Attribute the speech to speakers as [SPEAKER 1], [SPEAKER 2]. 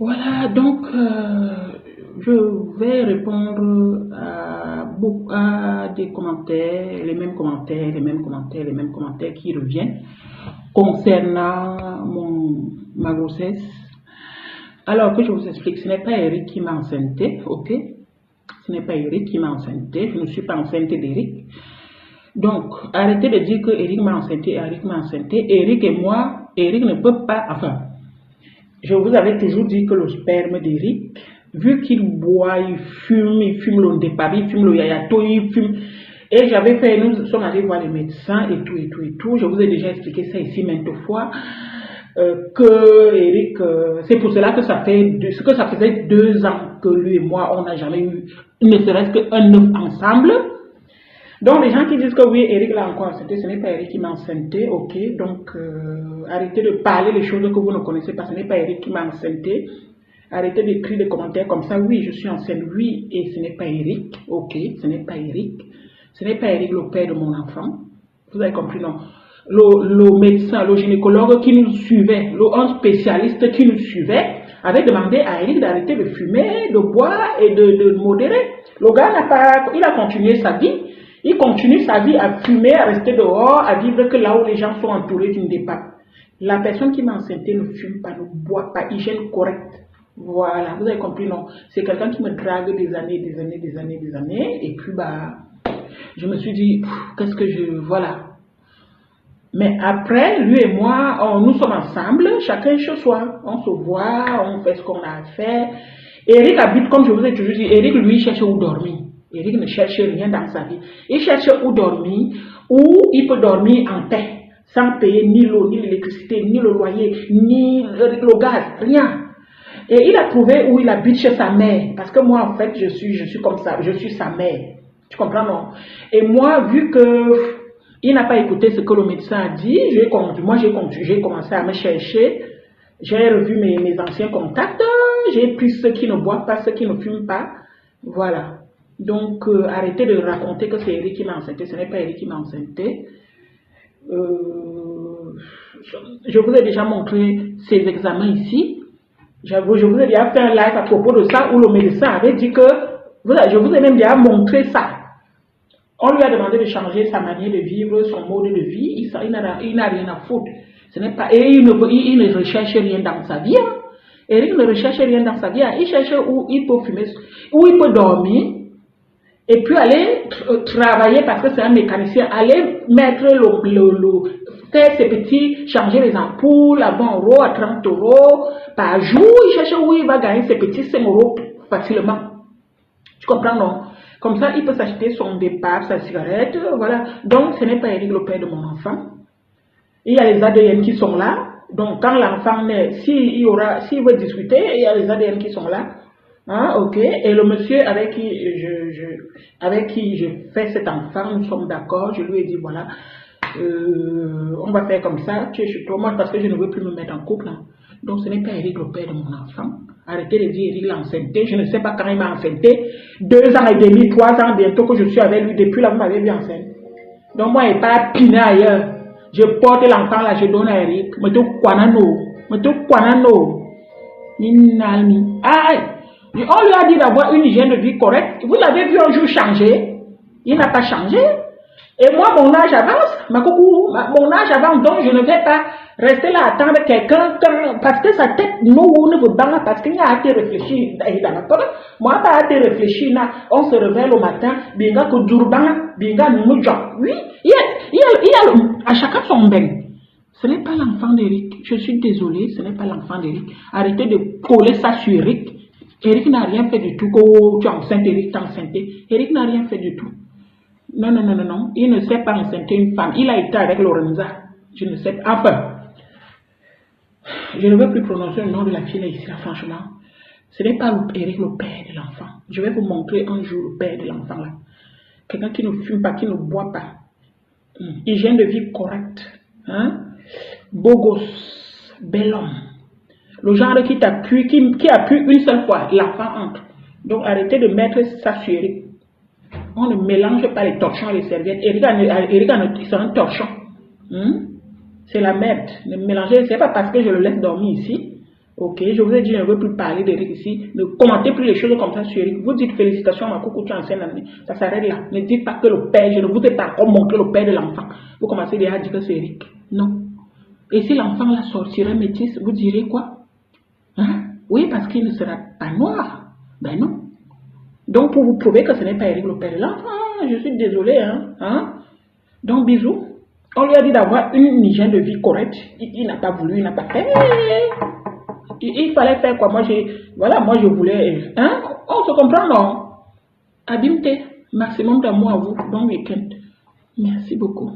[SPEAKER 1] Voilà, donc je vais répondre à des commentaires, les mêmes commentaires, les mêmes commentaires, les mêmes commentaires qui reviennent concernant ma grossesse. Alors que je vous explique, ce n'est pas Eric qui m'a enceinté, ok? Ce n'est pas Eric qui m'a enceinté, je ne suis pas enceinte d'Eric. Donc, arrêtez de dire que Eric m'a enceinté, Eric m'a enceinté. Eric et moi, Eric ne peut pas, enfin, je vous avais toujours dit que le sperme d'Eric, vu qu'il boit, il fume le départ, il fume le yayato, il fume. Et j'avais fait, nous sommes allés voir les médecins et tout, et tout, et tout. Je vous ai déjà expliqué ça ici maintes fois. Que Eric, c'est pour cela que ça faisait 2 ans que lui et moi, on n'a jamais eu, ne serait-ce qu'un œuf ensemble. Donc, les gens qui disent que oui, Eric l'a encore enceinté, ce n'est pas Eric qui m'a enceinté, ok. Donc, arrêtez de parler les choses que vous ne connaissez pas, ce n'est pas Eric qui m'a enceinté. Arrêtez d'écrire des commentaires comme ça, oui, je suis enceinte, oui, et ce n'est pas Eric, ok, ce n'est pas Eric. Ce n'est pas Eric le père de mon enfant. Vous avez compris, non? Le médecin, le gynécologue qui nous suivait, un spécialiste qui nous suivait, avait demandé à Eric d'arrêter de fumer, de boire et de modérer. Le gars il a continué sa vie. Il continue sa vie à fumer, à rester dehors, à vivre que là où les gens sont entourés d'une départ. La personne qui m'a enceinté ne fume pas, ne boit pas, hygiène correcte. Voilà, vous avez compris, non? C'est quelqu'un qui me drague des années. Et puis, je me suis dit, qu'est-ce que voilà. Mais après, lui et moi, nous sommes ensemble, chacun chez soi. On se voit, on fait ce qu'on a à faire. Eric habite, comme je vous ai toujours dit, Eric, lui, cherche où dormir. Eric ne cherche rien dans sa vie. Il cherche où dormir, où il peut dormir en paix, sans payer ni l'eau, ni l'électricité, ni le loyer, ni le gaz, rien. Et il a trouvé où il habite chez sa mère. Parce que moi, en fait, je suis comme ça, je suis sa mère. Tu comprends, non? Et moi, vu que il n'a pas écouté ce que le médecin a dit, j'ai commencé à me chercher. J'ai revu mes anciens contacts. J'ai pris ceux qui ne boivent pas, ceux qui ne fument pas. Voilà. Donc, arrêtez de raconter que c'est Eric qui m'a enceinté. Ce n'est pas Eric qui m'a enceinté. Je vous ai déjà montré ces examens ici. Je vous ai déjà fait un live à propos de ça où le médecin avait dit que, je vous ai même déjà montré ça. On lui a demandé de changer sa manière de vivre, son mode de vie. Il n'a rien à foutre. Et il ne recherche rien dans sa vie. Hein. Eric ne recherche rien dans sa vie. Hein. Il cherche où il peut fumer, où il peut dormir. Et puis aller travailler parce que c'est un mécanicien. Aller mettre faire ses petits, changer les ampoules à 20 €, à 30 € par jour. Il cherche où il va gagner ses petits 5 € facilement. Tu comprends, non? Comme ça, il peut s'acheter son départ, sa cigarette, voilà. Donc, ce n'est pas Eric le père de mon enfant. Il y a les ADN qui sont là. Donc, quand l'enfant naît, s'il veut discuter, il y a les ADN qui sont là. Hein, ok. Et le monsieur avec qui je fais cet enfant, nous sommes d'accord. Je lui ai dit, voilà, on va faire comme ça. Tu es chez toi, moi, parce que je ne veux plus me mettre en couple. Hein. Donc, ce n'est pas Eric le père de mon enfant. Arrêtez de dire Eric l'a enceinté. Je ne sais pas quand il m'a enceinté. 2 ans et demi, 3 ans bientôt que je suis avec lui. Depuis là, vous m'avez vu enceinte. Donc, moi, il n'est pas piné ailleurs. Je porte l'enfant là, je donne à Eric. Me te kwanano. Ninalmi. Aïe. On lui a dit d'avoir une hygiène de vie correcte. Vous l'avez vu un jour changer. Il n'a pas changé. Et moi, mon âge avance. Mon âge avance. Donc, je ne vais pas rester là à attendre quelqu'un. Parce que sa tête, nous, ne veut pas. Parce qu'il y a été réfléchi. Moi, pas été réfléchi. On se réveille le matin. Binga que Durban. Binga Moudja. Oui. Il y a à chacun son bain. Ce n'est pas l'enfant d'Eric. Je suis désolée. Ce n'est pas l'enfant d'Eric. Arrêtez de coller ça sur Eric. Eric n'a rien fait du tout. Tu es enceinte, Eric t'a enceinté. Eric n'a rien fait du tout. Non. Il ne sait pas enceinter une femme. Il a été avec Lorenza. Je ne sais pas. Enfin, je ne veux plus prononcer le nom de la fille là ici, là, franchement. Ce n'est pas Eric le père de l'enfant. Je vais vous montrer un jour le père de l'enfant là. Quelqu'un qui ne fume pas, qui ne boit pas. Hygiène de vie correcte. Hein? Beau gosse. Bel homme. Le genre qui appuie une seule fois, l'enfant entre. Donc arrêtez de mettre ça sur Eric. On ne mélange pas les torchons et les serviettes. Eric c'est un torchon. C'est la merde. Ne mélangez, c'est pas parce que je le laisse dormir ici. Ok, je vous ai dit, je ne veux plus parler d'Eric ici. Ne commentez plus les choses comme ça sur Eric. Vous dites félicitations à ma coucou, tu es ancienne année. Ça s'arrête là. Ne dites pas que le père, je ne vous ai pas encore montré le père de l'enfant. Vous commencez déjà à dire que c'est Eric. Non. Et si l'enfant là sortirait métis, vous direz quoi? Hein? Oui, parce qu'il ne sera pas noir. Ben non. Donc, pour vous prouver que ce n'est pas Eric le père de l'enfant, je suis désolée. Hein? Donc, bisous. On lui a dit d'avoir une hygiène de vie correcte. Il n'a pas voulu, il n'a pas fait. Il fallait faire quoi? Moi, je voulais. Hein? On se comprend, non? Abimte. Maximum d'amour à vous. Bon week-end. Merci beaucoup.